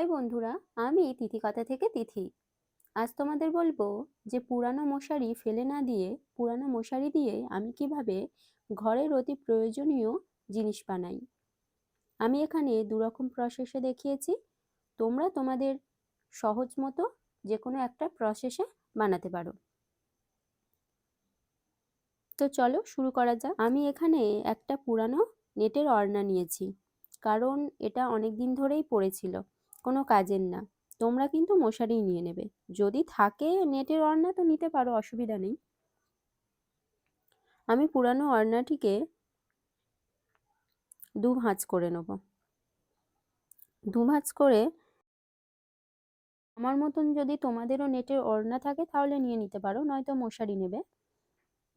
High বন্ধুরা, আমি তিথিকথা থেকে তিথি। আজ তোমাদের বলবো যে পুরানো মশারি ফেলে না দিয়ে পুরানো মশারি দিয়ে আমি কিভাবে ঘরের অতি প্রয়োজনীয় জিনিস বানাই। আমি এখানে দুরকম প্রসেসে দেখিয়েছি। তোমরা তোমাদের সহজ মতো যে কোনো একটা প্রসেসে বানাতে পারো। তো চলো শুরু করা যাক। আমি এখানে একটা পুরানো নেটের ওড়না নিয়েছি, কারণ এটা অনেক দিন ধরেই পড়েছিল, কোনো কাজের না। তোমরা কিন্তু মশারি নিয়ে নেবে, যদি থাকে নেটের ওড়না তো নিতে পারো, অসুবিধা নেই। আমি পুরানো ওড়নাটিকে দু ভাঁজ করে নেব। দু ভাঁজ করে আমার মতন যদি তোমাদেরও নেটের ওড়না থাকে তাহলে নিয়ে নিতে পারো, নয়তো মশারি নেবে।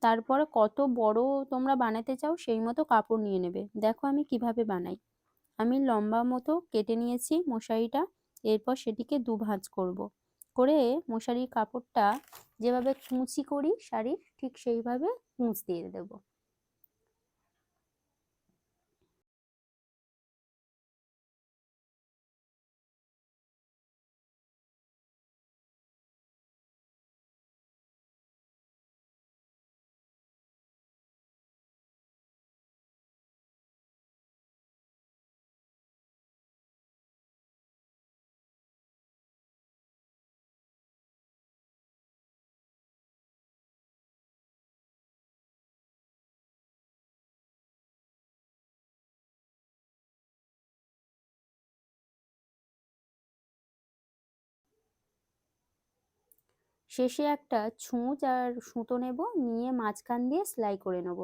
তারপরে কত বড় তোমরা বানাতে চাও সেই মতো কাপড় নিয়ে নেবে। দেখো আমি কিভাবে বানাই। আমি লম্বা মতো কেটে নিয়েছি মশারিটা, এরপর সেটিকে দু ভাঁজ করব। করে মশারির কাপড়টা যেভাবে কুঁচি করি শাড়ির, ঠিক সেইভাবে কুঁচ দিয়ে দেব। শেষে একটা ছুঁচ আর সুতো নেব, নিয়ে মাঝখান দিয়ে সেলাই করে নেব।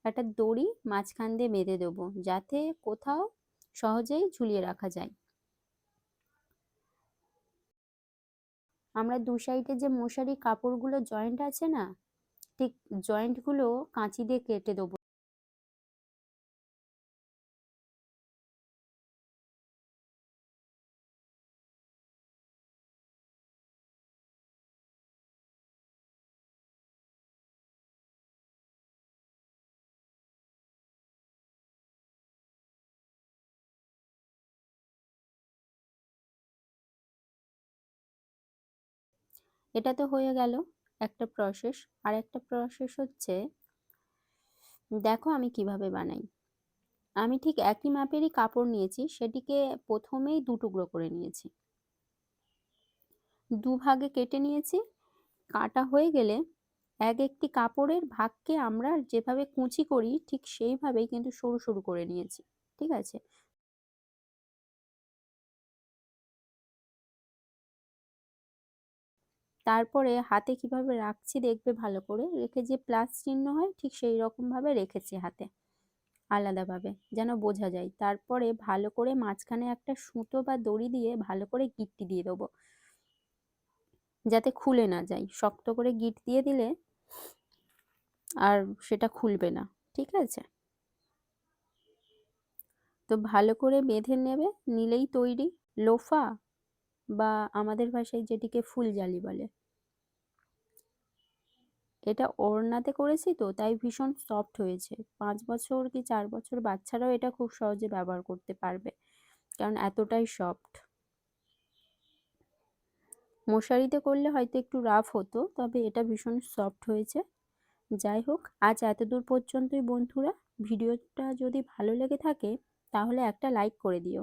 একটা দড়ি মাঝখান দিয়ে বেঁধে দেবো, যাতে কোথাও সহজেই ঝুলিয়ে রাখা যায়। আমরা দু সাইডে যে মশারি কাপড়গুলো জয়েন্ট আছে না, ঠিক জয়েন্টগুলো কাঁচি দিয়ে কেটে দেবো। এটা তো হয়ে গেল একটা প্রসেস। আর একটা প্রসেস হচ্ছে, দেখো আমি কিভাবে বানাই। আমি ঠিক একই মাপেরই কাপড় নিয়েছি, সেটিকে প্রথমেই দু টুকরো করে নিয়েছি, দুভাগে কেটে নিয়েছি। কাটা হয়ে গেলে এক একটি কাপড়ের ভাগকে আমরা যেভাবে কুঁচি করি ঠিক সেইভাবেই কিন্তু সরু সরু করে নিয়েছি। ঠিক আছে। তারপরে হাতে কিভাবে রাখছি দেখবে, ভালো করে রেখে যে প্লাস চিহ্ন হয় ঠিক সেই রকম ভাবে রেখেছি হাতে, আলাদাভাবে যেন বোঝা যায়। তারপরে ভালো করে মাঝখানে একটা সুতো বা দড়ি দিয়ে ভালো করে গিঁটটি দিয়ে দেবো, যাতে খুলে না যায়। শক্ত করে গিঁট দিয়ে দিলে আর সেটা খুলবে না। ঠিক আছে। তো ভালো করে বেঁধে নেবে, নিলেই তৈরি লোফা, বা আমাদের ভাষায় যেটিকে ফুলজালি বলে। এটা ওড়নাতে করেছি তো তাই ভীষণ সফট হয়েছে। 5 বছর কি 4 বছর বাচ্চারাও এটা খুব সহজে ব্যবহার করতে পারবে। কারণ এতটাই সফট। মশারিতে করলে হয়তো একটু রাফ হতো, তবে এটা ভীষণ সফট হয়েছে। যাই হোক, আজ এতদূর পর্যন্তই বন্ধুরা। ভিডিওটা যদি ভালো লেগে থাকে তাহলে একটা লাইক করে দিও,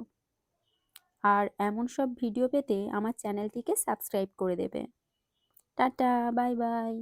আর এমন সব ভিডিও পেতে আমার চ্যানেলটিকে সাবস্ক্রাইব করে দেবে। Tata, bye bye.